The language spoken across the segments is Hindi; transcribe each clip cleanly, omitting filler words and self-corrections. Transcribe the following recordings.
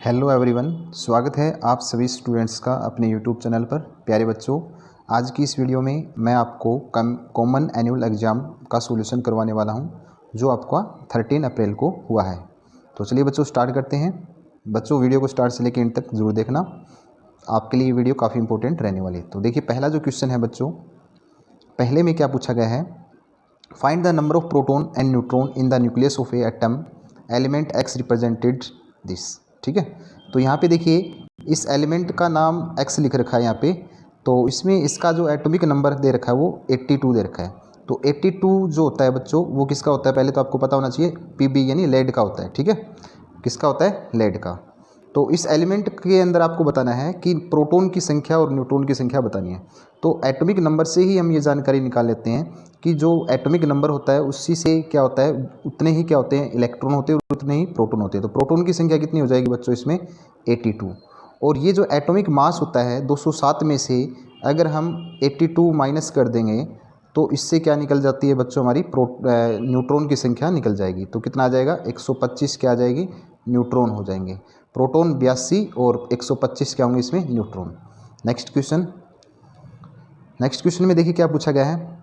हेलो एवरीवन, स्वागत है आप सभी स्टूडेंट्स का अपने यूट्यूब चैनल पर। प्यारे बच्चों, आज की इस वीडियो में मैं आपको कॉमन एनुअल एग्ज़ाम का सॉल्यूशन करवाने वाला हूं, जो आपका 13 अप्रैल को हुआ है। तो चलिए बच्चों स्टार्ट करते हैं। बच्चों वीडियो को स्टार्ट से लेकर एंड तक ज़रूर देखना, आपके लिए ये वीडियो काफ़ी इंपॉर्टेंट रहने वाली है। तो देखिए पहला जो क्वेश्चन है बच्चों, पहले में क्या पूछा गया है, find the number of proton and neutron in the nucleus of A atom element x represented this. ठीक है, तो यहाँ पे देखिए इस एलिमेंट का नाम एक्स लिख रखा है यहाँ पे, तो इसमें इसका जो एटॉमिक नंबर दे रखा है वो 82 दे रखा है। तो 82 जो होता है बच्चों वो किसका होता है, पहले तो आपको पता होना चाहिए, पीबी यानी लेड का होता है। ठीक है, किसका होता है, लेड का। तो इस एलिमेंट के अंदर आपको बताना है कि प्रोटॉन की संख्या और न्यूट्रॉन की संख्या बतानी है। तो एटॉमिक नंबर से ही हम ये जानकारी निकाल लेते हैं कि जो एटॉमिक नंबर होता है उसी से क्या होता है, उतने ही क्या होते हैं, इलेक्ट्रॉन होते हैं और उतने ही प्रोटॉन होते हैं। तो प्रोटॉन की संख्या कितनी हो जाएगी बच्चों इसमें, 82। और ये जो एटॉमिक मास होता है 207 में से अगर हम 82 माइनस कर देंगे तो इससे क्या निकल जाती है बच्चों, हमारी न्यूट्रॉन की संख्या निकल जाएगी। तो कितना आ जाएगा, 125 क्या आ जाएगी, न्यूट्रॉन हो जाएंगे। प्रोटॉन 82 और 125 क्या होंगे इसमें, न्यूट्रॉन। नेक्स्ट क्वेश्चन में देखिए क्या पूछा गया है,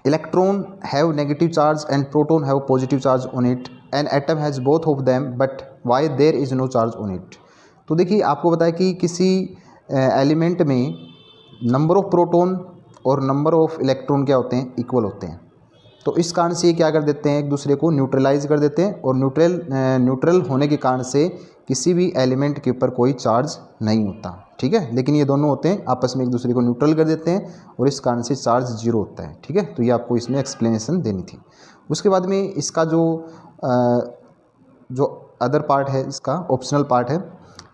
electron have negative charge and proton have positive charge on it, an atom has both of them but why there is no charge on it. तो देखिए आपको बताया कि किसी एलिमेंट में नंबर ऑफ प्रोटॉन और नंबर ऑफ इलेक्ट्रॉन क्या होते हैं, इक्वल होते हैं। तो इस कारण से ये क्या कर देते हैं, एक दूसरे को न्यूट्रलाइज कर देते हैं, और न्यूट्रल होने के कारण से किसी भी एलिमेंट के ऊपर कोई चार्ज नहीं होता। ठीक है, लेकिन ये दोनों होते हैं आपस में एक दूसरे को न्यूट्रल कर देते हैं और इस कारण से चार्ज जीरो होता है। ठीक है, तो ये आपको इसमें एक्सप्लेनेशन देनी थी। उसके बाद में इसका जो अदर पार्ट है, इसका ऑप्शनल पार्ट है,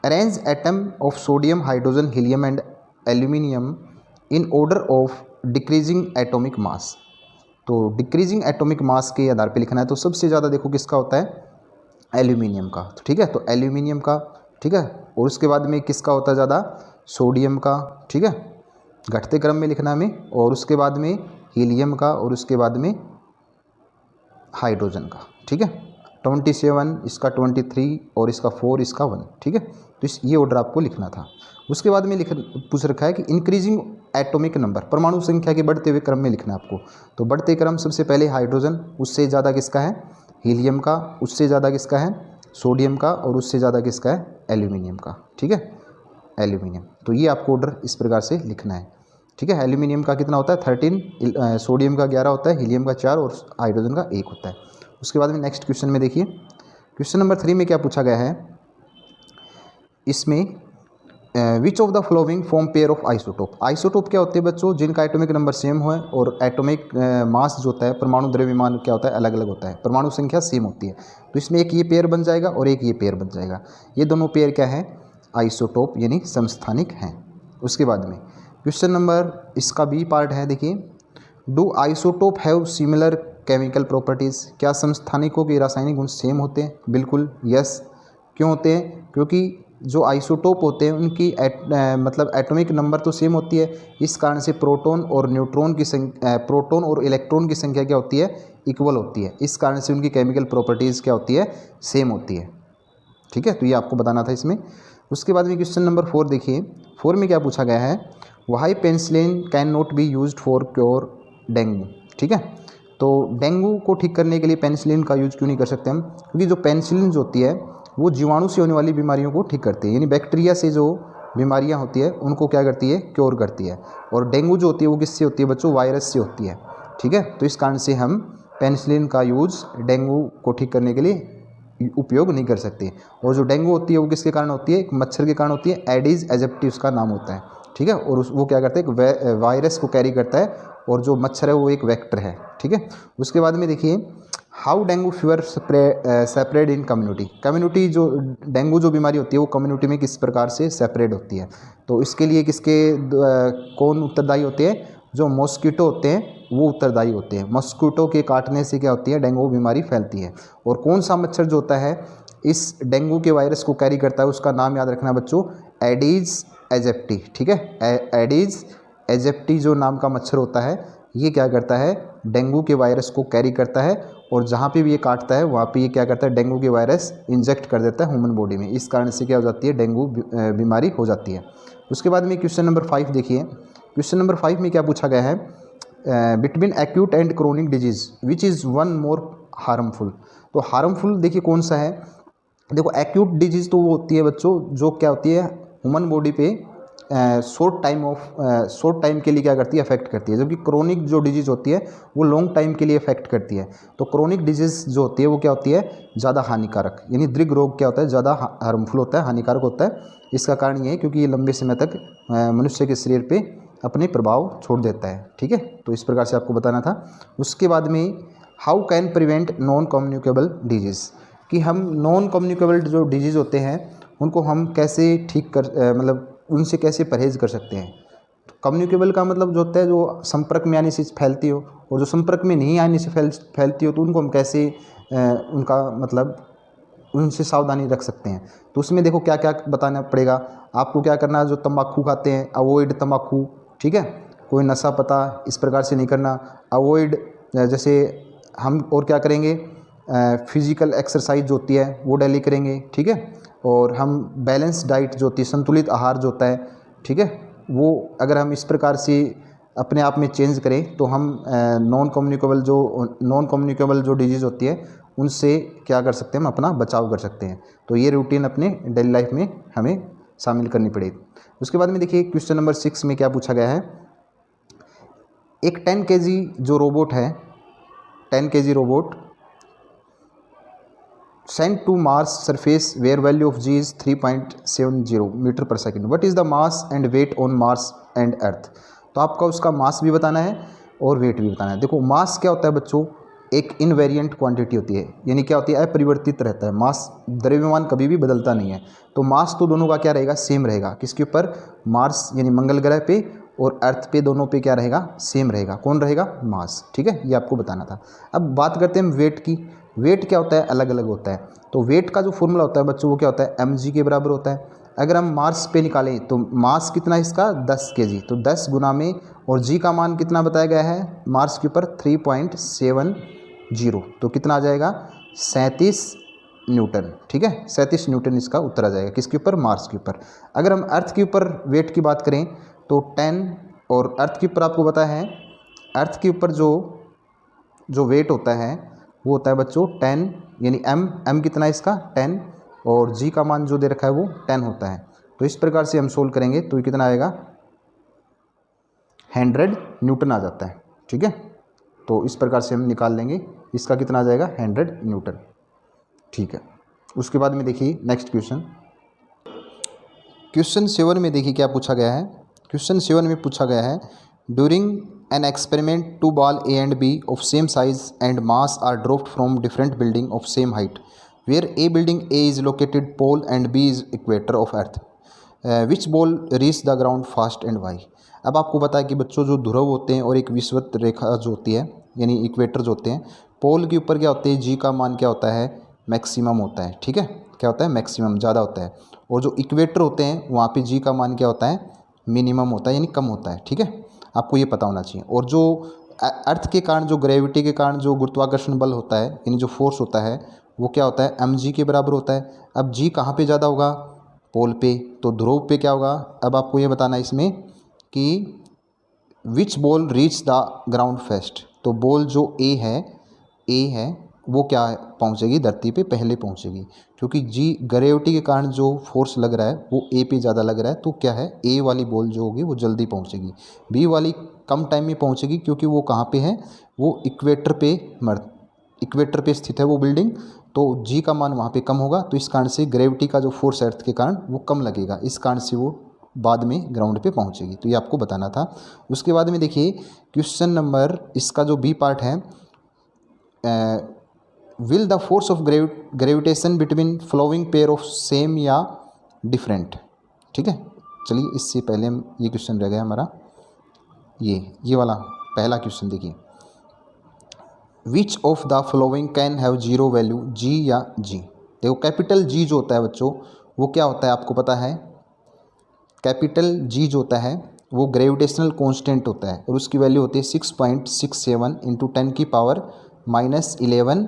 arrange atom of sodium, hydrogen, helium and aluminium in order of decreasing atomic mass. तो डिक्रीजिंग एटॉमिक मास के आधार पे लिखना है। तो सबसे ज़्यादा देखो किसका होता है, एल्यूमिनियम का। तो ठीक है, तो एल्यूमिनियम का। ठीक है, और उसके बाद में किसका होता है ज़्यादा, सोडियम का। ठीक है, घटते क्रम में लिखना हमें, और उसके बाद में हीलियम का, और उसके बाद में हाइड्रोजन का। ठीक है, 27, इसका 23, और इसका 4, इसका 1। ठीक है, तो ये ऑर्डर आपको लिखना था। उसके बाद में पूछ रखा है कि इंक्रीजिंग एटॉमिक नंबर, परमाणु संख्या के बढ़ते हुए क्रम में लिखना है आपको। तो बढ़ते क्रम सबसे पहले हाइड्रोजन, उससे ज़्यादा किसका है, हीलियम का, उससे ज़्यादा किसका है, सोडियम का, और उससे ज़्यादा किसका है, एल्यूमिनियम का। ठीक है, एल्यूमिनियम। तो ये आपको ऑर्डर इस प्रकार से लिखना है। ठीक है, एल्यूमिनियम का कितना होता है, 13, सोडियम का 11 होता है, हीलियम का 4 और हाइड्रोजन का 1 होता है। उसके बाद में नेक्स्ट क्वेश्चन में देखिए, क्वेश्चन नंबर 3 में क्या पूछा गया है, इसमें विच of the flowing form pair of isotope. Isotope क्या होते हैं बच्चों, जिनका एटॉमिक नंबर सेम हो और एटॉमिक मास जो होता है, परमाणु द्रव्यमान क्या होता है, अलग अलग होता है, परमाणु संख्या सेम होती है। तो इसमें एक ये पेयर बन जाएगा और एक ये पेयर बन जाएगा। ये दोनों पेयर क्या है, आइसोटोप यानी समस्थानिक हैं। उसके बाद में क्वेश्चन नंबर, इसका बी पार्ट है, देखिए, do isotope have similar chemical properties. क्या समस्थानिकों के रासायनिक गुण सेम होते हैं, बिल्कुल यस। क्यों होते हैं, क्योंकि जो आइसोटोप होते हैं उनकी मतलब एटॉमिक नंबर तो सेम होती है, इस कारण से प्रोटॉन और न्यूट्रॉन की प्रोटॉन और इलेक्ट्रॉन की संख्या क्या होती है, इक्वल होती है। इस कारण से उनकी केमिकल प्रॉपर्टीज़ क्या होती है, सेम होती है। ठीक है, तो ये आपको बताना था इसमें। उसके बाद में क्वेश्चन नंबर 4 देखिए, 4 में क्या पूछा गया है, why penicillin can not be used for cure dengue. ठीक है, तो डेंगू को ठीक करने के लिए पेनिसिलिन का यूज क्यों नहीं कर सकते हम, क्योंकि जो पेनिसिलिन जो होती है वो जीवाणु से होने वाली बीमारियों को ठीक करती है, यानी बैक्टीरिया से जो बीमारियां होती है उनको क्या करती है, क्योर करती है। और डेंगू जो होती है वो किससे होती है बच्चों, वायरस से होती है। ठीक है, तो इस कारण से हम पेनिसिलिन का यूज़ डेंगू को ठीक करने के लिए उपयोग नहीं कर सकते। और जो डेंगू होती है वो किसके कारण होती है, एक मच्छर के कारण होती है, एडिस एजिप्टी उसका नाम होता है। ठीक है, और वो क्या करता है, एक वायरस को कैरी करता है, और जो मच्छर है वो एक वेक्टर है। ठीक है, उसके बाद में देखिए, how dengue fever separate in community जो डेंगू जो बीमारी होती है वो कम्युनिटी में किस प्रकार से सेपरेट होती है। तो इसके लिए कौन उत्तरदायी होते हैं, जो मॉस्किटो होते हैं वो उत्तरदायी होते हैं। मॉस्किटो के काटने से क्या होती है, डेंगू बीमारी फैलती है। और कौन सा मच्छर जो होता है इस डेंगू के वायरस को कैरी करता है, उसका नाम याद रखना बच्चों, एडिस एजिप्टी। ठीक है, एडिस एजिप्टी जो नाम का मच्छर होता है ये क्या करता है, डेंगू के वायरस को कैरी करता है और जहाँ पे भी ये काटता है वहाँ पे ये क्या करता है, डेंगू के वायरस इंजेक्ट कर देता है ह्यूमन बॉडी में। इस कारण से क्या हो जाती है, डेंगू बीमारी हो जाती है। उसके बाद में क्वेश्चन नंबर 5 देखिए। क्वेश्चन नंबर 5 में क्या पूछा गया है, between acute and chronic disease which is one more harmful. तो हार्मफुल देखिए कौन सा है। देखो एक्यूट डिजीज़ तो वो होती है बच्चों जो क्या होती है ह्यूमन बॉडी पे शॉर्ट टाइम के लिए क्या करती है, अफेक्ट करती है, जबकि क्रोनिक जो डिजीज़ होती है वो लॉन्ग टाइम के लिए अफेक्ट करती है। तो क्रोनिक डिजीज़ जो होती है वो क्या होती है, ज़्यादा हानिकारक, यानी दीर्घ रोग क्या होता है, ज़्यादा हार्मफुल होता है, हानिकारक होता है। इसका कारण ये है क्योंकि ये लंबे समय तक मनुष्य के शरीर पे अपने प्रभाव छोड़ देता है। ठीक है, तो इस प्रकार से आपको बताना था। उसके बाद में how can prevent non communicable disease, कि हम नॉन कम्युनिकेबल जो डिजीज़ होते हैं उनको हम कैसे ठीक कर मतलब उनसे कैसे परहेज़ कर सकते हैं। तो कम्युनिकेबल का मतलब जो होता है जो संपर्क में आने से फैलती हो, और जो संपर्क में नहीं आने से फैलती हो तो उनको हम कैसे उनका मतलब उनसे सावधानी रख सकते हैं। तो उसमें देखो क्या क्या बताना पड़ेगा आपको। क्या करना है, जो तंबाकू खाते हैं अवॉइड तंबाकू, ठीक है, कोई नशा पता इस प्रकार से नहीं करना, अवॉइड जैसे हम और क्या करेंगे, फिजिकल एक्सरसाइज जो होती है वो डेली करेंगे, ठीक है, और हम बैलेंस डाइट जो होती है, संतुलित आहार जो होता है, ठीक है, वो अगर हम इस प्रकार से अपने आप में चेंज करें तो हम नॉन कम्युनिकेबल जो डिजीज़ होती है उनसे क्या कर सकते हैं, हम अपना बचाव कर सकते हैं। तो ये रूटीन अपने डेली लाइफ में हमें शामिल करनी पड़ेगी। उसके बाद में देखिए क्वेश्चन नंबर 6 में क्या पूछा गया है, एक 10 kg जो रोबोट है, 10 kg robot sent to Mars surface where value of g is 3.70 metre पर second, what is the mass and weight on Mars and Earth। तो आपका उसका मास भी बताना है और वेट भी बताना है। देखो मास क्या होता है बच्चों, एक इनवेरिएंट क्वांटिटी होती है, यानी क्या होती है, अपरिवर्तित रहता है। मास द्रव्यमान कभी भी बदलता नहीं है। तो मास तो दोनों का क्या रहेगा, सेम रहेगा। किसके ऊपर, मार्स यानी मंगल ग्रह पे और अर्थ पे, दोनों पे क्या रहेगा, सेम रहेगा। कौन रहेगा, मास। ठीक है, ये आपको बताना था। अब बात करते हैं वेट की। वेट क्या होता है, अलग अलग होता है। तो वेट का जो फॉर्मूला होता है बच्चों वो क्या होता है, mg के बराबर होता है। अगर हम मार्स पे निकालें तो मास कितना है इसका, 10 kg, तो 10 गुना में, और जी का मान कितना बताया गया है मार्स के ऊपर 3.70, तो कितना आ जाएगा 37 न्यूटन। ठीक है, 37 न्यूटन इसका उत्तर आ जाएगा। किसके ऊपर, मार्स के ऊपर। अगर हम अर्थ के ऊपर वेट की बात करें तो 10, और अर्थ के ऊपर आपको पता है अर्थ के ऊपर जो वेट होता है वो होता है बच्चों 10, यानी m कितना है इसका 10, और g का मान जो दे रखा है वो 10 होता है। तो इस प्रकार से हम सोल्व करेंगे तो ये कितना आएगा, 100 न्यूटन आ जाता है। ठीक है, तो इस प्रकार से हम निकाल लेंगे, इसका कितना आ जाएगा 100 न्यूटन। ठीक है, उसके बाद में देखिए नेक्स्ट क्वेश्चन 7 में देखिए क्या पूछा गया है। क्वेश्चन 7 में पूछा गया है, during an experiment, two ball A and B of same size and mass are dropped from different building of same height, where A building A is located pole and B is equator of earth, which ball reach the ground fast and why। अब आपको पता है कि बच्चों जो ध्रुव होते हैं और एक विषुवत रेखा जो होती है यानी इक्वेटर जो होते हैं, पोल के ऊपर क्या होते हैं, जी का मान क्या होता है, मैक्सिमम होता है। ठीक है, क्या होता है, मैक्सिमम ज़्यादा होता है, और जो इक्वेटर होते हैं वहाँ पे जी का मान क्या होता है, मिनिमम होता है, यानी कम होता है। ठीक है, आपको ये पता होना चाहिए। और जो अर्थ के कारण, जो ग्रेविटी के कारण जो गुरुत्वाकर्षण बल होता है, यानी जो फोर्स होता है वो क्या होता है, mg के बराबर होता है। अब g कहाँ पे ज़्यादा होगा, पोल पे, तो ध्रुव पे क्या होगा। अब आपको ये बताना है इसमें कि which ball reach the ground first, तो बॉल जो ए है वो क्या पहुंचेगी, धरती पे पहले पहुंचेगी, क्योंकि जी ग्रेविटी के कारण जो फोर्स लग रहा है वो ए पे ज़्यादा लग रहा है, तो क्या है, ए वाली बॉल जो होगी वो जल्दी पहुंचेगी, बी वाली कम टाइम में पहुंचेगी, क्योंकि वो कहाँ पे है, वो इक्वेटर पे स्थित है वो बिल्डिंग, तो जी का मान वहाँ पे कम होगा। तो इस कारण से ग्रेविटी का जो फोर्स अर्थ के कारण वो कम लगेगा, इस कारण से वो बाद में ग्राउंड पे पहुंचेगी। तो ये आपको बताना था। उसके बाद में देखिए क्वेश्चन नंबर, इसका जो बी पार्ट है, will the force of gravitation between flowing pair of same या डिफरेंट। ठीक है, चलिए इससे पहले हम ये क्वेश्चन रह गया हमारा, ये वाला पहला क्वेश्चन देखिए, which of the following can have zero value, G या जी। देखो कैपिटल जी जो होता है बच्चों वो क्या होता है आपको पता है, कैपिटल जी जो होता है वो ग्रेविटेशनल कांस्टेंट होता है, और उसकी वैल्यू होती है 6.67 × 10⁻⁻⁴ -11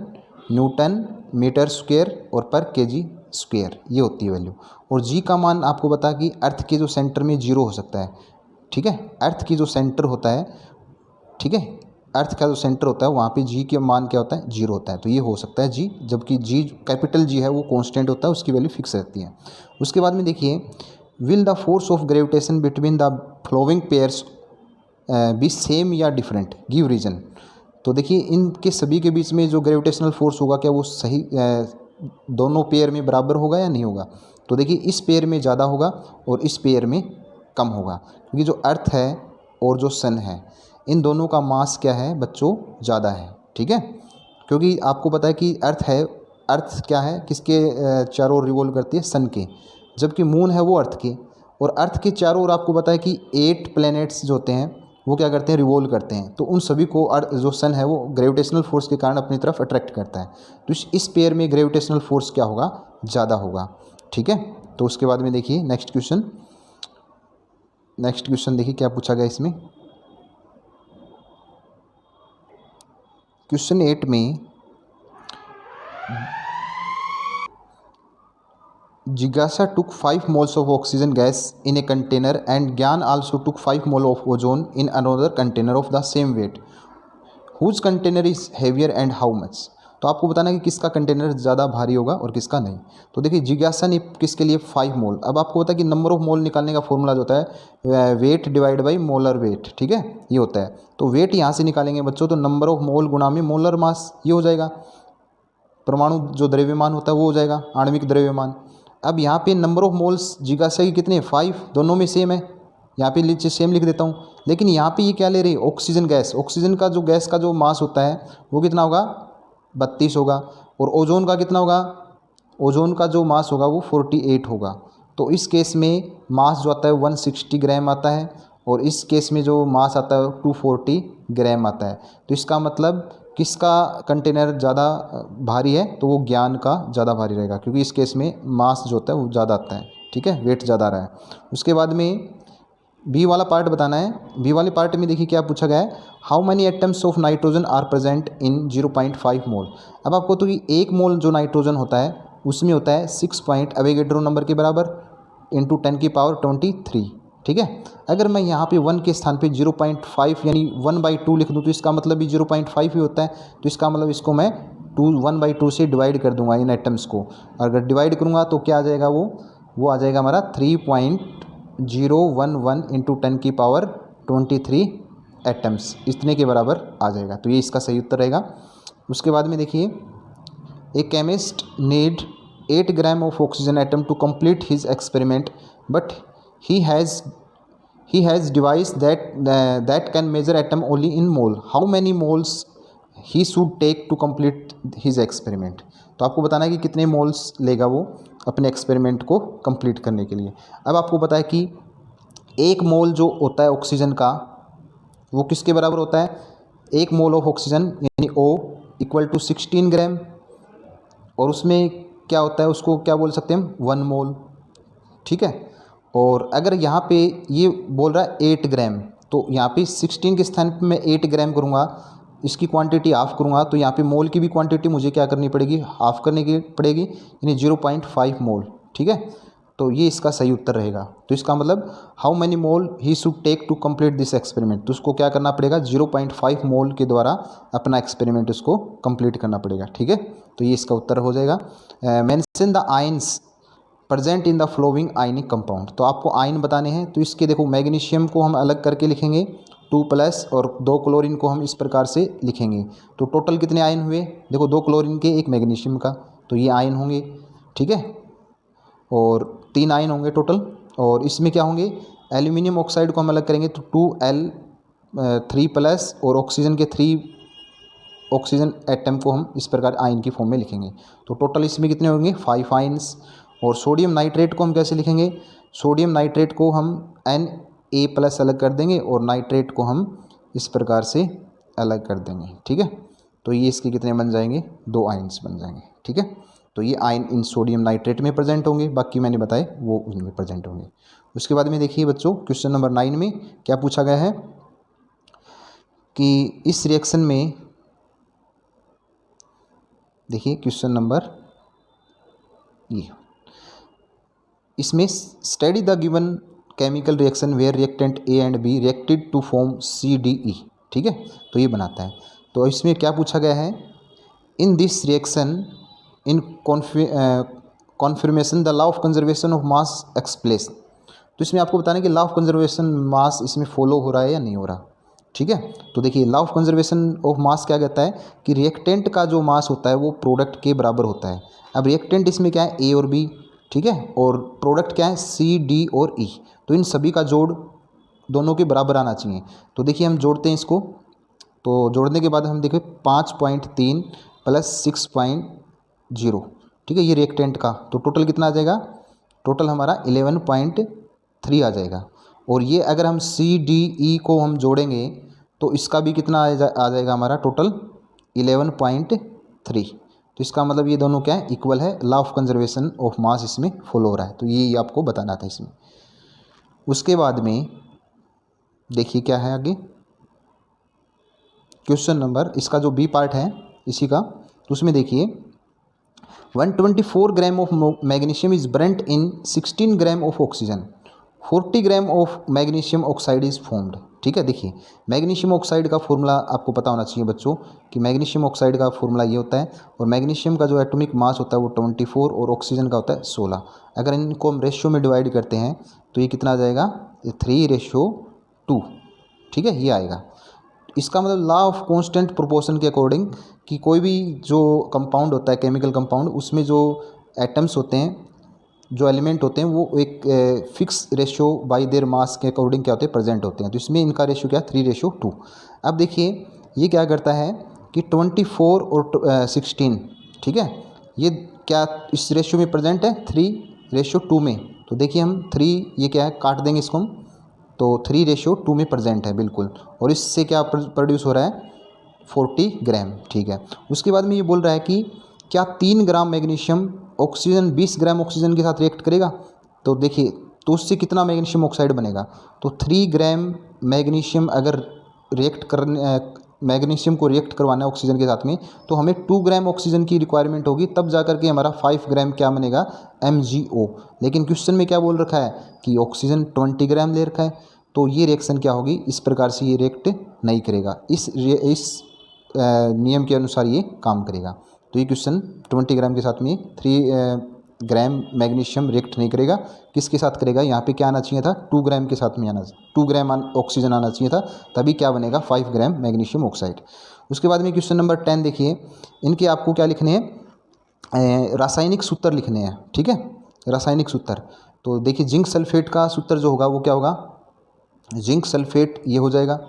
न्यूटन मीटर स्क्वायर और पर केजी स्क्वायर, ये होती है वैल्यू। और जी का मान आपको पता कि अर्थ के जो सेंटर में 0 हो सकता है, ठीक है, अर्थ की जो सेंटर होता है, ठीक है, अर्थ का जो सेंटर होता है वहाँ पे जी के मान क्या होता है, 0 होता है। तो ये हो सकता है जी, जबकि जी कैपिटल जी है वो कांस्टेंट होता है, उसकी वैल्यू फिक्स रहती है। उसके बाद में देखिए, will the force of gravitation between the flowing pairs B same या डिफरेंट, गिव रीजन। तो देखिए इनके सभी के बीच में जो ग्रेविटेशनल फोर्स होगा क्या वो सही दोनों पेयर में बराबर होगा या नहीं होगा। तो देखिए इस पेयर में ज़्यादा होगा और इस पेयर में कम होगा, क्योंकि जो अर्थ है और जो सन है इन दोनों का मास क्या है बच्चों, ज़्यादा है, ठीक है। क्योंकि आपको पता है कि अर्थ है, अर्थ क्या है, किसके चारों ओर रिवॉल्व करती है, सन के, जबकि मून है वो अर्थ के। और अर्थ के चारों ओर आपको पता है कि 8 प्लैनेट्स जो होते हैं वो क्या करते हैं, रिवॉल्व करते हैं। तो उन सभी को जो सन है वो ग्रेविटेशनल फोर्स के कारण अपनी तरफ अट्रैक्ट करता है। तो इस पेयर में ग्रेविटेशनल फोर्स क्या होगा, ज़्यादा होगा, ठीक है। तो उसके बाद में देखिए नेक्स्ट क्वेश्चन देखिए क्या पूछा गया इसमें। क्वेश्चन 8 में जिज्ञासा took 5 moles of oxygen gas in a container and Gyan also took 5 mole of ozone in another container of the same weight. Whose container is heavier and how much? तो आपको बताना है कि किसका कंटेनर ज़्यादा भारी होगा और किसका नहीं। तो देखिए जिज्ञासा ने किसके लिए 5 मोल। अब आपको पता है कि नंबर ऑफ मोल निकालने का फॉर्मूला जो होता है weight divide by molar weight, ठीक है, ये होता है। तो वेट यहाँ से निकालेंगे बच्चों, तो नंबर ऑफ मोल गुणा में मोलर मास, ये हो जाएगा। परमाणु जो द्रव्यमान होता है वो हो जाएगा आणविक द्रव्यमान। अब यहाँ पे नंबर ऑफ मोल्स जिज्ञासा की कितने, 5, दोनों में सेम है, यहाँ पे नीचे सेम लिख देता हूँ। लेकिन यहाँ पे ये क्या ले रही है, ऑक्सीजन गैस। ऑक्सीजन का जो गैस का जो मास होता है वो कितना होगा, 32 होगा। और ओजोन का कितना होगा, ओजोन का जो मास होगा वो 48 होगा। तो इस केस में मास जो आता है 160 ग्राम आता है और इस केस में जो मास आता है 240 ग्राम आता है। तो इसका मतलब किसका कंटेनर ज़्यादा भारी है, तो वो ज्ञान का ज़्यादा भारी रहेगा, क्योंकि इस केस में मास जो होता है वो ज़्यादा आता है, ठीक है, वेट ज़्यादा आ रहा है। उसके बाद में बी वाला पार्ट बताना है। बी वाले पार्ट में देखिए क्या पूछा गया है, how many atoms of nitrogen are present in 0.5 mole. अब आपको तो कि 1 मोल जो नाइट्रोजन होता है उसमें होता है 6 पॉइंट एवोगैड्रो नंबर के बराबर इंटू 10⁻23, ठीक है। अगर मैं यहाँ पे 1 के स्थान पे 0.5 यानी 1/2 लिख दूँ तो इसका मतलब भी 0.5 ही होता है। तो इसका मतलब इसको मैं 1/2 से डिवाइड कर दूंगा इन एटम्स को। अगर डिवाइड करूँगा तो क्या आ जाएगा, वो आ जाएगा हमारा 3.011 इंटू 10⁻23 एटम्स, इतने के बराबर आ जाएगा। तो ये इसका सही उत्तर रहेगा। उसके बाद में देखिए, a chemist need 8 gram of oxygen atom to complete his experiment but he has device that can measure atom only in mole. How many moles he should take to complete his experiment? तो आपको बताना है कि कितने मोल्स लेगा वो अपने एक्सपेरिमेंट को कंप्लीट करने के लिए। अब आपको पता है कि 1 मोल जो होता है ऑक्सीजन का वो किसके बराबर होता है, 1 मोल ऑफ ऑक्सीजन यानी O इक्वल टू 16 ग्राम। और उसमें क्या होता है, उसको क्या बोल सकते हैं हम, 1 मोल, ठीक है। और अगर यहाँ पे ये बोल रहा है 8 ग्राम, तो यहाँ पे 16 के स्थान पे मैं 8 ग्राम करूँगा, इसकी क्वांटिटी हाफ करूँगा, तो यहाँ पे मोल की भी क्वांटिटी मुझे क्या करनी पड़ेगी, हाफ करने की पड़ेगी, यानी 0.5 मोल, ठीक है। तो ये इसका सही उत्तर रहेगा। तो इसका मतलब how many mole he should take to complete this experiment, तो उसको क्या करना पड़ेगा, 0.5 मोल के द्वारा अपना एक्सपेरिमेंट उसको कंप्लीट करना पड़ेगा, ठीक है। तो ये इसका उत्तर हो जाएगा। Mention the ions present in the flowing ionic compound. तो आपको आयन बताने हैं, तो इसके देखो मैग्नीशियम को हम अलग करके लिखेंगे 2+ और 2 क्लोरीन को हम इस प्रकार से लिखेंगे। तो टोटल कितने आयन हुए, देखो 2 क्लोरीन के 1 मैग्नीशियम का, तो ये आयन होंगे, ठीक है। और 3 आयन होंगे टोटल। और इसमें क्या होंगे, एल्यूमिनियम ऑक्साइड को हम अलग करेंगे तो 2L3+ और ऑक्सीजन के 3 ऑक्सीजन एटम को हम इस प्रकार आयन की फॉर्म में लिखेंगे। तो टोटल इसमें कितने होंगे, 5 आयन्स। और सोडियम नाइट्रेट को हम कैसे लिखेंगे, सोडियम नाइट्रेट को हम Na+ अलग कर देंगे और नाइट्रेट को हम इस प्रकार से अलग कर देंगे, ठीक है। तो ये इसके कितने बन जाएंगे, 2 आयन्स बन जाएंगे, ठीक है। तो ये आयन इन सोडियम नाइट्रेट में प्रेजेंट होंगे, बाकी मैंने बताए वो उनमें प्रेजेंट होंगे। उसके बाद में देखिए बच्चों, क्वेश्चन नंबर 9 में क्या पूछा गया है कि इस रिएक्शन में देखिए क्वेश्चन नंबर ये, इसमें study the given chemical reaction where reactant A and B reacted to form CDE, ठीक है। तो ये बनाता है। तो इसमें क्या पूछा गया है, in this reaction in confirmation the law of conservation of mass explains. तो इसमें आपको बताना है कि लॉ ऑफ कंजर्वेशन मास इसमें फॉलो हो रहा है या नहीं हो रहा, ठीक है। तो देखिए लॉ ऑफ कंजर्वेशन ऑफ मास क्या कहता है कि रिएक्टेंट का जो मास होता है वो प्रोडक्ट के बराबर होता है। अब रिएक्टेंट इसमें क्या है, ए और बी, ठीक है, और प्रोडक्ट क्या है, C, D और E। तो इन सभी का जोड़ दोनों के बराबर आना चाहिए। तो देखिए हम जोड़ते हैं इसको, तो जोड़ने के बाद हम देखें 5.3 प्लस 6.0, ठीक है, ये रिएक्टेंट का। तो टोटल कितना आ जाएगा, टोटल हमारा 11.3 आ जाएगा। और ये अगर हम CDE को हम जोड़ेंगे तो इसका भी कितना आ जाएगा हमारा टोटल 11.3। तो इसका मतलब ये दोनों क्या है, इक्वल है। लॉ ऑफ कंजर्वेशन ऑफ मास इसमें फॉलो हो रहा है। तो ये आपको बताना था इसमें। उसके बाद में देखिए क्या है आगे क्वेश्चन नंबर, इसका जो बी पार्ट है इसी का, तो उसमें देखिए 124 gram of magnesium is Brent in 16 gram of oxygen, 40 gram of magnesium oxide is formed, ठीक है। देखिए मैग्नीशियम ऑक्साइड का फॉर्मूला आपको पता होना चाहिए बच्चों कि मैग्नीशियम ऑक्साइड का फॉर्मूला ये होता है, और मैग्नीशियम का जो एटॉमिक मास होता है वो 24 और ऑक्सीजन का होता है 16। अगर इनको हम रेशियो में डिवाइड करते हैं तो ये कितना आ जाएगा, 3:2, ठीक है, ये आएगा। इसका मतलब लॉ ऑफ कांस्टेंट प्रोपोर्शन के अकॉर्डिंग कि कोई भी जो कंपाउंड होता है, केमिकल कंपाउंड, उसमें जो एटम्स होते हैं, जो एलिमेंट होते हैं, वो एक fix ratio by their mass के अकॉर्डिंग क्या होते हैं, प्रेजेंट होते हैं। तो इसमें इनका रेशियो क्या है, 3:2। अब देखिए ये क्या करता है कि 24 और 16, ठीक है, ये क्या इस रेशियो में प्रेजेंट है, 3:2 में। तो देखिए हम 3 ये क्या है, काट देंगे इसको हम, तो 3:2 में प्रेजेंट है बिल्कुल। और इससे क्या प्रोड्यूस हो रहा है, 40 ग्राम, ठीक है। उसके बाद में ये बोल रहा है कि क्या 3 ग्राम मैग्नीशियम ऑक्सीजन 20 ग्राम ऑक्सीजन के साथ रिएक्ट करेगा। तो देखिए तो उससे कितना मैग्नीशियम ऑक्साइड बनेगा, तो 3 ग्राम मैग्नीशियम अगर रिएक्ट करने, मैग्नीशियम को रिएक्ट करवाना है ऑक्सीजन के साथ में, तो हमें 2 ग्राम ऑक्सीजन की रिक्वायरमेंट होगी, तब जा करके हमारा 5 ग्राम क्या बनेगा, MgO। लेकिन क्वेश्चन में क्या बोल रखा है कि ऑक्सीजन 20 ग्राम ले रखा है, तो ये रिएक्शन क्या होगी, इस प्रकार से ये रिएक्ट नहीं करेगा, इस नियम के अनुसार ये काम करेगा। तो ये क्वेश्चन 20 ग्राम के साथ में 3 ग्राम मैग्नीशियम रिएक्ट नहीं करेगा, किसके साथ करेगा, यहाँ पे क्या आना चाहिए था, 2 ग्राम के साथ में आना, 2 ग्राम ऑक्सीजन आना चाहिए था, तभी क्या बनेगा, 5 ग्राम मैग्नीशियम ऑक्साइड। उसके बाद में क्वेश्चन नंबर 10 देखिए, इनके आपको क्या लिखने हैं, रासायनिक सूत्र लिखने हैं, ठीक है, रासायनिक सूत्र। तो देखिए जिंक सल्फेट का सूत्र जो होगा वो क्या होगा, जिंक सल्फेट ये हो जाएगा,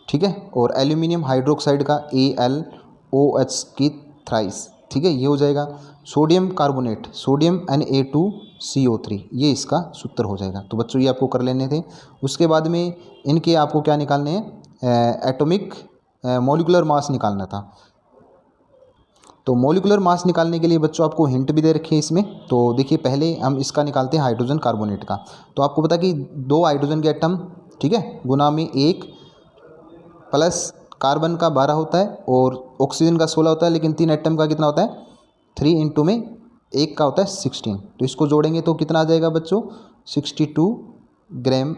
ठीक है, और एल्यूमिनियम हाइड्रोक्साइड का AlOH की थ्राइस, ठीक है, ये हो जाएगा। सोडियम कार्बोनेट, सोडियम Na2CO3, ये इसका सूत्र हो जाएगा। तो बच्चों ये आपको कर लेने थे। उसके बाद में इनके आपको क्या निकालने हैं, एटॉमिक मॉलिक्यूलर मास निकालना था। तो मॉलिक्यूलर मास निकालने के लिए बच्चों आपको हिंट भी दे रखी है इसमें। तो देखिए पहले हम इसका निकालते हैं हाइड्रोजन कार्बोनेट का। तो आपको पता कि 2 हाइड्रोजन के एटम, ठीक है, गुना में 1 प्लस कार्बन का 12 होता है और ऑक्सीजन का 16 होता है, लेकिन 3 एटम का कितना होता है, 3 इंटू में 1 का होता है 16। तो इसको जोड़ेंगे तो कितना आ जाएगा बच्चों, 62 ग्राम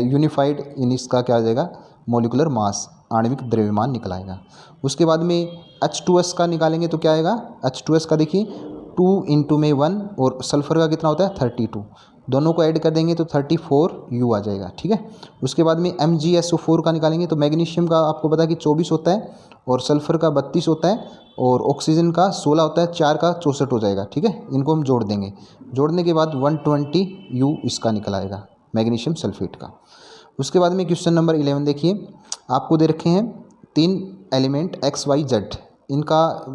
यूनिफाइड इन इसका क्या आ जाएगा, मॉलिक्यूलर मास, आणविक द्रव्यमान निकल आएगा। उसके बाद में H2S का निकालेंगे तो क्या आएगा, H2S का देखिए 2 इंटू में 1 और सल्फर का कितना होता है 32, दोनों को ऐड कर देंगे तो 34U आ जाएगा, ठीक है। उसके बाद में MgSO4 का निकालेंगे तो मैग्नीशियम का आपको पता है कि 24 होता है और सल्फर का 32 होता है और ऑक्सीजन का 16 होता है, 4 का 64 हो जाएगा, ठीक है। इनको हम जोड़ देंगे, जोड़ने के बाद 120U इसका निकल आएगा मैग्नीशियम सल्फेट का। उसके बाद में क्वेश्चन नंबर 11 देखिए, आपको दे रखे हैं 3 एलिमेंट XYZ, इनका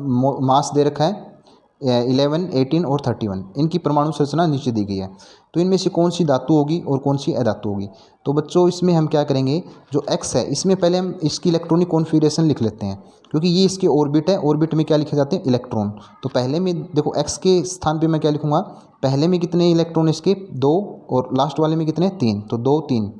मास दे रखा है 11, 18 और 31, इनकी परमाणु संरचना नीचे दी गई है। तो इनमें से कौन सी धातु होगी और कौन सी अधातु होगी। तो बच्चों इसमें हम क्या करेंगे, जो X है इसमें पहले हम इसकी इलेक्ट्रॉनिक कॉन्फ़िगरेशन लिख लेते हैं, क्योंकि ये इसके ऑर्बिट है, ऑर्बिट में क्या लिखे जाते हैं, इलेक्ट्रॉन। तो पहले में देखो X के स्थान पे मैं क्या लिखूँगा, पहले में कितने इलेक्ट्रॉन इसके 2 और लास्ट वाले में कितने 3, तो 2 3,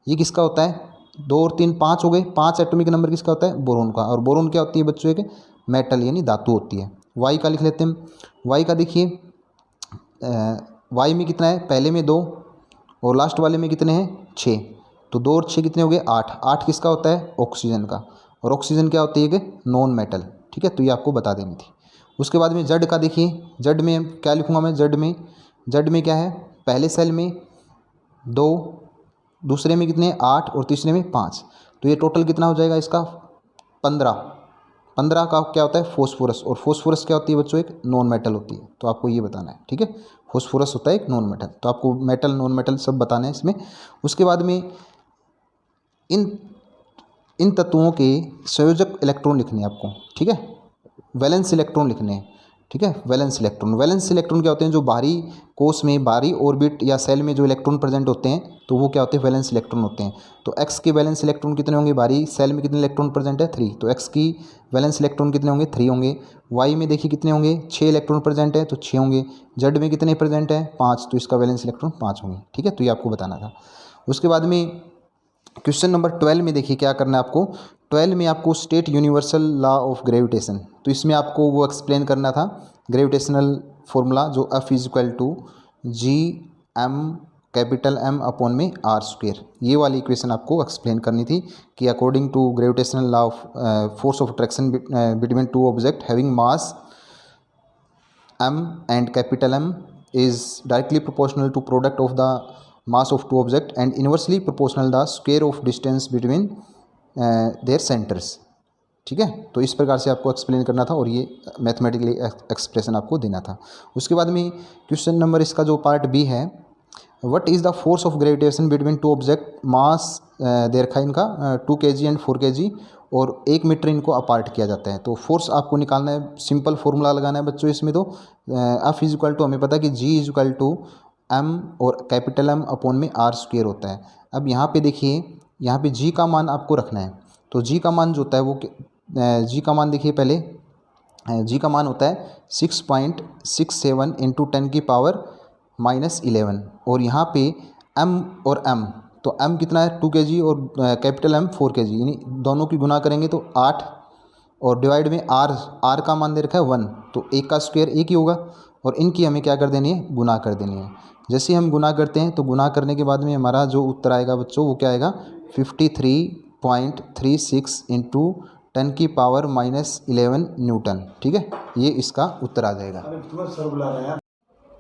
ये किसका होता है, 2 और 3 5 हो गए, 5 एटॉमिक नंबर किसका होता है, बोरोन का। और बोरोन क्या होती है बच्चों, एक मेटल यानी धातु होती है। वाई का लिख लेते हैं। वाई का देखिए, वाई में कितना है, पहले में 2 और लास्ट वाले में कितने हैं 6, तो 2 और 6 कितने हो गए 8। 8 किसका होता है, ऑक्सीजन का, और ऑक्सीजन क्या होती है कि नॉन मेटल, ठीक है। तो ये आपको बता देनी थी। उसके बाद में जड का देखिए, जड में क्या लिखूँगा मैं, जड में क्या है, पहले सेल में 2, दूसरे में कितने 8 और तीसरे में 5, तो ये टोटल कितना हो जाएगा इसका 15। 15 का क्या होता है फॉस्फोरस, और फॉस्फोरस क्या होती है बच्चों, एक नॉन मेटल होती है, तो आपको ये बताना है, ठीक है। फॉस्फोरस होता है एक नॉन मेटल, तो आपको मेटल नॉन मेटल सब बताना है इसमें। उसके बाद में इन तत्वों के संयोजक इलेक्ट्रॉन लिखने हैं आपको, ठीक है, वैलेंस इलेक्ट्रॉन लिखने हैं, ठीक है। वैलेंस इलेक्ट्रॉन क्या होते हैं, जो बाहरी कोष में, बाहरी ऑर्बिट या सेल में जो इलेक्ट्रॉन प्रेजेंट होते हैं, तो वो क्या होते हैं, वैलेंस इलेक्ट्रॉन होते हैं। तो एक्स के वैलेंस इलेक्ट्रॉन कितने होंगे, बाहरी सेल में कितने इलेक्ट्रॉन प्रेजेंट है 3, तो एक्स की वैलेंस इलेक्ट्रॉन कितने होंगे 3 होंगे। वाई में देखिए कितने होंगे 6 इलेक्ट्रॉन प्रेजेंट है, तो 6 होंगे। जेड में कितने प्रेजेंट है 5, तो इसका वैलेंस इलेक्ट्रॉन 5 होंगे, ठीक है। तो ये आपको बताना था। उसके बाद में क्वेश्चन नंबर 12 में देखिए क्या करना है आपको। 12 में आपको state universal law of gravitation, तो इसमें आपको वो एक्सप्लेन करना था ग्रेविटेशनल फॉर्मूला, जो F is equal to G M capital M upon में आर स्क्वेयर, ये वाली इक्वेशन आपको एक्सप्लेन करनी थी कि according to gravitational law of force of attraction between two object having mass m and capital M is directly proportional to product of the mass of two object and inversely proportional the square of distance between their centers, ठीक है। तो इस प्रकार से आपको एक्सप्लेन करना था और ये मैथमेटिकली एक्सप्रेशन आपको देना था। उसके बाद में क्वेश्चन नंबर इसका जो पार्ट बी है, what is the force of gravitation between two object mass दे रखा है इनका 2 kg एंड 4 kg और 1 मीटर इनको अपार्ट किया जाता है। तो फोर्स आपको निकालना है, सिंपल फॉर्मूला लगाना है बच्चों इसमें। तो एफ इज इक्वल टू हमें पता है कि जी इज इक्वल टू एम और कैपिटल एम अपॉन में आर स्क्वेयर होता है। अब यहाँ पे देखिए, यहाँ पे जी का मान आपको रखना है, तो जी का मान जो होता है वो जी का मान देखिए पहले, जी का मान होता है 6.67 इंटू 10 की पावर -11 और यहाँ पे m और m, तो m कितना है 2 kg और कैपिटल M 4 kg, यानी दोनों की गुना करेंगे तो 8 और डिवाइड में r का मान दे रखा है 1, तो एक का स्क्वायर एक ही होगा और इनकी हमें क्या कर देनी है, गुना कर देनी है। जैसे ही हम गुना करते हैं तो गुना करने के बाद में हमारा जो उत्तर आएगा बच्चों वो क्या आएगा 53.36 इंटू 10 की पावर -11 न्यूटन, ठीक है, ये इसका उत्तर आ जाएगा।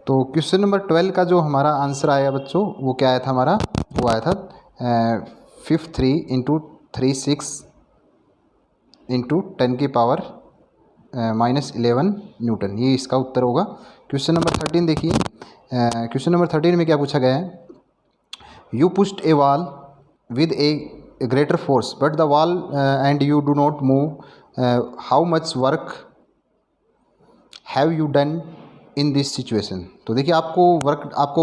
तो क्वेश्चन नंबर 12 का जो हमारा आंसर आया बच्चों वो क्या आया था हमारा, वो आया था 53 इंटू 36 इंटू 10 की पावर -11 न्यूटन, ये इसका उत्तर होगा। क्वेश्चन नंबर 13 देखिए, क्वेश्चन नंबर 13 में क्या पूछा गया है, you pushed A wall with A greater force but the wall and you do not move, how much work have you done in this situation. तो देखिए आपको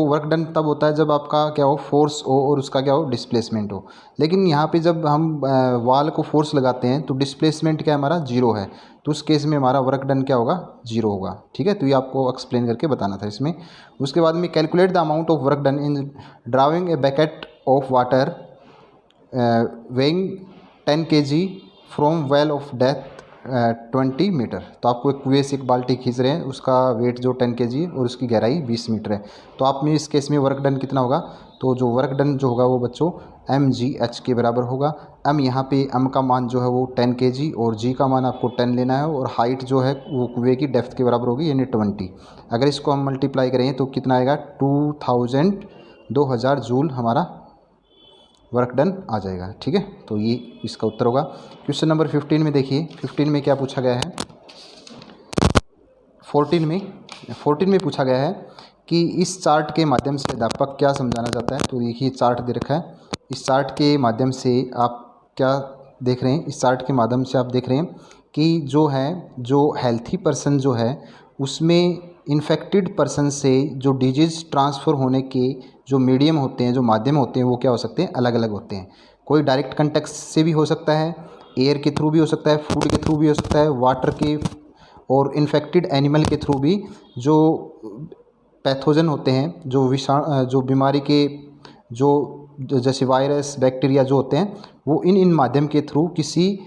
वर्क डन तब होता है जब आपका क्या हो, फोर्स हो और उसका क्या हो, डिस्प्लेसमेंट हो। लेकिन यहाँ पे जब हम वॉल को फोर्स लगाते हैं तो डिस्प्लेसमेंट क्या हमारा 0 है, तो उस केस में हमारा वर्क डन क्या होगा 0 होगा, ठीक है। तो ये आपको एक्सप्लेन करके बताना था इसमें। उसके बाद में calculate the amount of work done in drawing a bucket of water weighing 10 kg from well of depth 20 metre. तो आपको एक कुएं से एक बाल्टी खींच रहे हैं, उसका वेट जो 10 kg है और उसकी गहराई 20 मीटर है। तो आप में इस केस में वर्क डन कितना होगा, तो जो वर्क डन जो होगा वो बच्चों mgh के बराबर होगा। m यहाँ पे m का मान जो है वो 10 kg और g का मान आपको 10 लेना है और हाइट जो है वो कुएं की डेप्थ के बराबर होगी यानी 20। अगर इसको हम मल्टीप्लाई करें तो कितना आएगा 2000 जूल हमारा वर्क डन आ जाएगा, ठीक है। तो ये इसका उत्तर होगा। क्वेश्चन नंबर 15 में देखिए, 15 में क्या पूछा गया है, 14 में पूछा गया है कि इस चार्ट के माध्यम से अध्यापक क्या समझाना चाहता है। तो देखिए चार्ट दे रखा है, इस चार्ट के माध्यम से आप क्या देख रहे हैं, इस चार्ट के माध्यम से आप देख रहे हैं कि जो हेल्थी पर्सन जो है उसमें इन्फेक्टेड पर्सन से जो डिजीज़ ट्रांसफ़र होने के जो मीडियम होते हैं, जो माध्यम होते हैं वो क्या हो सकते हैं, अलग अलग होते हैं। कोई डायरेक्ट कंटेक्ट से भी हो सकता है, एयर के थ्रू भी हो सकता है, फूड के थ्रू भी हो सकता है, वाटर के और इन्फेक्टेड एनिमल के थ्रू भी जो पैथोजन होते हैं, जो बीमारी के जो जैसे वायरस बैक्टीरिया जो होते हैं वो इन माध्यम के थ्रू किसी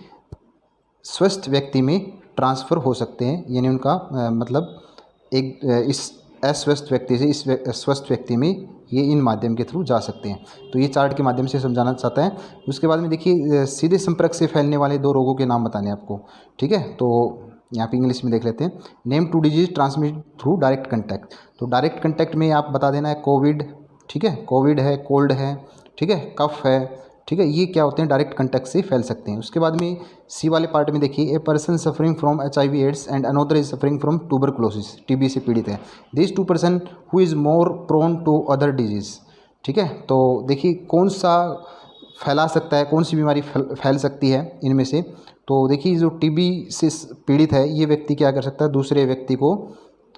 स्वस्थ व्यक्ति में ट्रांसफ़र हो सकते हैं, यानी उनका मतलब एक इस अस्वस्थ व्यक्ति से इस स्वस्थ व्यक्ति में ये इन माध्यम के थ्रू जा सकते हैं। तो ये चार्ट के माध्यम से समझाना चाहता है। उसके बाद में देखिए सीधे संपर्क से फैलने वाले 2 रोगों के नाम बताने आपको, ठीक है। तो यहाँ पे इंग्लिश में देख लेते हैं। Name 2 disease transmit through direct contact. तो डायरेक्ट कंटैक्ट में आप बता देना है कोविड, ठीक है, कोविड है, कोल्ड है, ठीक है, कफ है, ठीक है, ये क्या होते हैं डायरेक्ट कंटैक्ट से फैल सकते हैं। उसके बाद में सी वाले पार्ट में देखिए a person suffering from HIV AIDS and another is suffering from tuberculosis, TB से पीड़ित है। This 2 person who is more prone to other disease, ठीक है। तो देखिए कौन सा फैला सकता है, कौन सी बीमारी फैल सकती है इनमें से। तो देखिए जो TB से पीड़ित है ये व्यक्ति क्या कर सकता है, दूसरे व्यक्ति को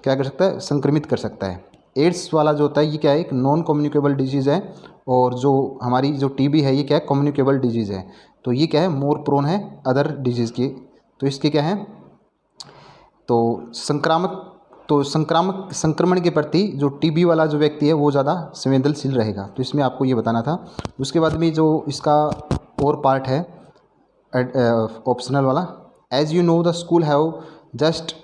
क्या कर सकता है, संक्रमित कर सकता है। एड्स वाला जो होता है ये क्या है, एक नॉन कम्युनिकेबल डिजीज़ है, और जो हमारी जो TB है ये क्या है, कम्युनिकेबल डिजीज़ है। तो ये क्या है, मोर प्रोन है अदर डिजीज़ की। तो इसके क्या है, तो संक्रमण के प्रति जो TB वाला जो व्यक्ति है वो ज़्यादा संवेदनशील रहेगा। तो इसमें आपको ये बताना था। उसके बाद में जो इसका और पार्ट है ऑप्शनल वाला, as you know the school have just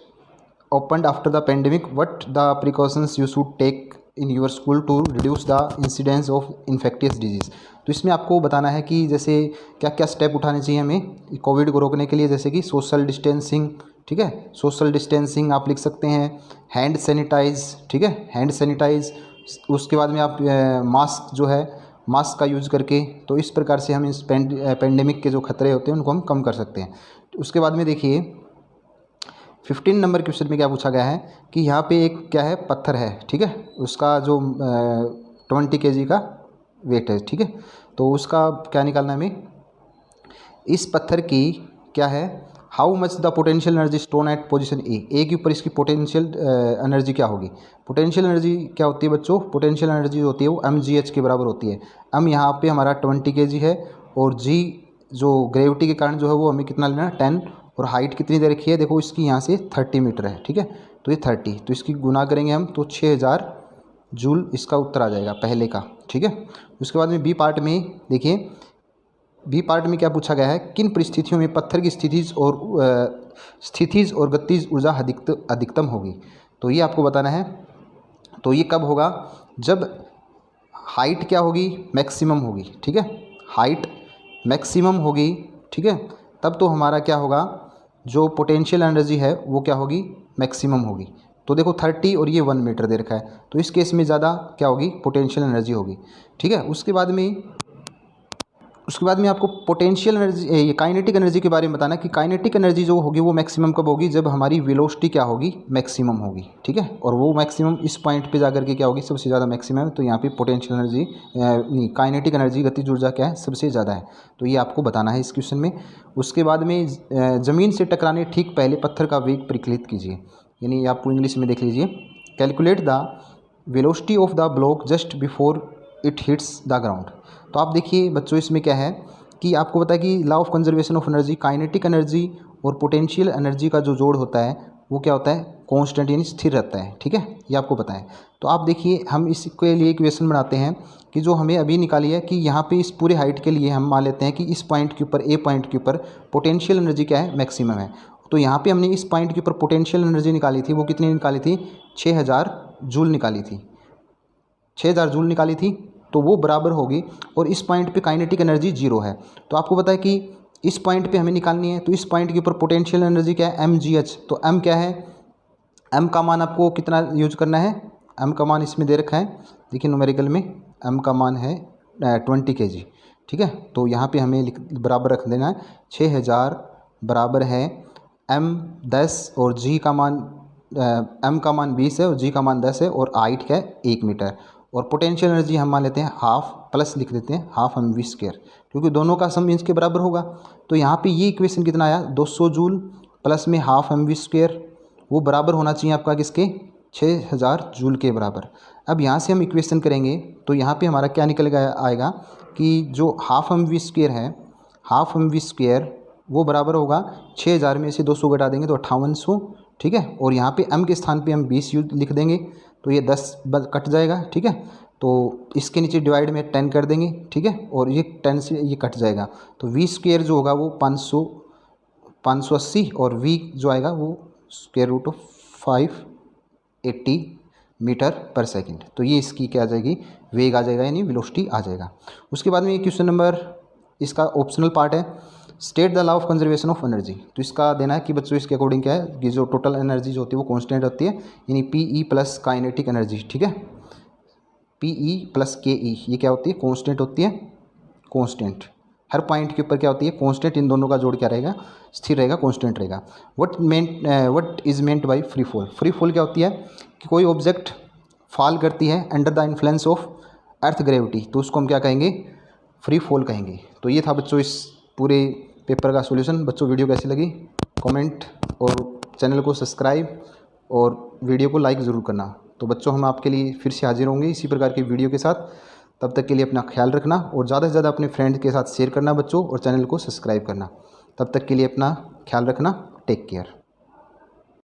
opened after the pandemic, what the precautions you should take in your school to reduce the incidence of infectious disease। तो इसमें आपको बताना है कि जैसे क्या क्या स्टेप उठाने चाहिए हमें कोविड को रोकने के लिए, जैसे कि सोशल डिस्टेंसिंग, ठीक है, सोशल डिस्टेंसिंग आप लिख सकते हैं, हैंड सैनिटाइज, ठीक है, हैंड सैनिटाइज। उसके बाद में आप मास्क जो है, मास्क का यूज़ करके, तो इस प्रकार से हम इस पेंडेमिक के जो खतरे होते हैं उनको हम कम कर सकते हैं। उसके बाद में देखिए 15 नंबर क्वेश्चन में क्या पूछा गया है कि यहाँ पे एक क्या है, पत्थर है, ठीक है, उसका जो 20 kg का वेट है, ठीक है। तो उसका क्या निकालना है हमें, इस पत्थर की क्या है, how much the potential energy stone at position A के ऊपर इसकी पोटेंशियल एनर्जी क्या होगी। पोटेंशियल एनर्जी क्या होती है बच्चों, पोटेंशियल एनर्जी जो होती है वो mgh के बराबर होती है। यहाँ पे हमारा 20 kg है, और g जो ग्रेविटी के कारण जो है वो हमें कितना लेना है, 10, और हाइट कितनी दे रखी है, देखो इसकी यहाँ से 30 मीटर है, ठीक है। तो ये 30, तो इसकी गुना करेंगे हम तो 6000 जूल इसका उत्तर आ जाएगा पहले का, ठीक है। उसके बाद में बी पार्ट में देखिए, बी पार्ट में क्या पूछा गया है, किन परिस्थितियों में पत्थर की स्थितिज और गतिज ऊर्जा अधिकतम होगी। तो ये आपको बताना है। तो ये कब होगा, जब हाइट क्या होगी, मैक्सिमम होगी, ठीक है, हाइट मैक्सिमम होगी, ठीक है, तब तो हमारा क्या होगा, जो पोटेंशियल एनर्जी है वो क्या होगी, मैक्सिमम होगी। तो देखो 30 और ये 1 मीटर दे रखा है, तो इस केस में ज़्यादा क्या होगी, पोटेंशियल एनर्जी होगी, ठीक है। उसके बाद में आपको पोटेंशियल एनर्जी, ये काइनेटिक एनर्जी के बारे में बताना कि काइनेटिक एनर्जी जो होगी वो मैक्सिमम कब होगी, जब हमारी वेलोसिटी क्या होगी, मैक्सिमम होगी, ठीक है। और वो मैक्सिमम इस पॉइंट पे जाकर के क्या होगी, सबसे ज़्यादा मैक्सिमम। तो यहाँ पे पोटेंशियल एनर्जी नहीं, काइनेटिक एनर्जी, गतिज ऊर्जा क्या है, सबसे ज़्यादा है। तो ये आपको बताना है इस क्वेश्चन में। उसके बाद में ज़मीन से टकराने ठीक पहले पत्थर का वेग परिकलित कीजिए, यानी आपको इंग्लिश में देख लीजिए, calculate the velocity of the block just before it hits the ground. तो आप देखिए बच्चों, इसमें क्या है कि आपको पता है कि law of conservation of energy, kinetic energy और पोटेंशियल एनर्जी का जो जोड़ होता है वो क्या होता है, कांस्टेंट, यानी स्थिर रहता है, ठीक है, ये आपको पता है। तो आप देखिए हम इसके लिए इक्वेशन बनाते हैं कि जो हमें अभी निकाली है कि यहाँ पे इस पूरे हाइट के लिए हम मान लेते हैं कि इस पॉइंट के ऊपर, ए पॉइंट के ऊपर पोटेंशियल एनर्जी क्या है, मैक्सिमम है। तो यहाँ पे हमने इस पॉइंट के ऊपर पोटेंशियल एनर्जी निकाली थी, वो कितनी निकाली थी, 6000 जूल निकाली थी, 6000 जूल निकाली थी, तो वो बराबर होगी। और इस पॉइंट पे काइनेटिक एनर्जी 0 है। तो आपको पता है कि इस पॉइंट पे हमें निकालनी है, तो इस पॉइंट के ऊपर पोटेंशियल एनर्जी क्या है, mgh। तो m क्या है, m का मान आपको कितना यूज करना है, m का मान इसमें दे रखा है, देखिए न्यूमेरिकल में m का मान है 20 kg, ठीक है। तो यहाँ पे हमें बराबर रख देना है, 6000 बराबर है m 10 और g का मान m का मान 20 है और g का मान 10 है, और हाइट क्या है, 1 मीटर। और पोटेंशियल एनर्जी हम मान लेते हैं हाफ, प्लस लिख देते हैं हाफ mv स्क्वायर, क्योंकि दोनों का सम इसके बराबर होगा। तो यहाँ पे ये इक्वेशन कितना आया, 200 जूल प्लस में हाफ mv स्क्वायर, वो बराबर होना चाहिए आपका किसके, 6000 जूल के बराबर। अब यहाँ से हम इक्वेशन करेंगे तो यहाँ पे हमारा क्या निकल गया आएगा कि जो हाफ mv स्क्वायर है, हाफ mv स्क्वायर वो बराबर होगा 6000 में से 200 घटा देंगे तो 5800, ठीक है। और यहाँ पे m के स्थान पे हम 20 लिख देंगे, तो ये 10 कट जाएगा, ठीक है। तो इसके नीचे डिवाइड में 10 कर देंगे, ठीक है, और ये 10 से ये कट जाएगा, तो v स्क्वायर जो होगा वो 580 और v जो आएगा वो स्क्वायर रूट ऑफ 580 मीटर पर सेकंड। तो ये इसकी क्या आ जाएगी, वेग आ जाएगा, यानी वेलोसिटी आ जाएगा। उसके बाद में ये क्वेश्चन नंबर, इसका ऑप्शनल पार्ट है, state the law of conservation of energy. तो इसका देना है कि बच्चों इसके अकॉर्डिंग क्या है कि जो टोटल एनर्जी जो होती है वो कांस्टेंट होती है, यानी PE प्लस काइनेटिक एनर्जी, ठीक है, PE प्लस KE ये क्या होती है, कांस्टेंट होती है, कांस्टेंट हर पॉइंट के ऊपर क्या होती है, कांस्टेंट, इन दोनों का जोड़ क्या रहेगा, स्थिर रहेगा, कांस्टेंट रहेगा। What is meant by free fall. Free fall क्या होती है कि कोई ऑब्जेक्ट फॉल करती है under the influence of earth gravity, तो उसको हम क्या कहेंगे, फ्री फॉल कहेंगे। तो ये था बच्चों इस पूरे पेपर का सॉल्यूशन। बच्चों वीडियो कैसी लगी कमेंट और चैनल को सब्सक्राइब और वीडियो को लाइक ज़रूर करना। तो बच्चों हम आपके लिए फिर से हाजिर होंगे इसी प्रकार की वीडियो के साथ। तब तक के लिए अपना ख्याल रखना और ज़्यादा से ज़्यादा अपने फ्रेंड के साथ शेयर करना बच्चों, और चैनल को सब्सक्राइब करना। तब तक के लिए अपना ख्याल रखना, टेक केयर।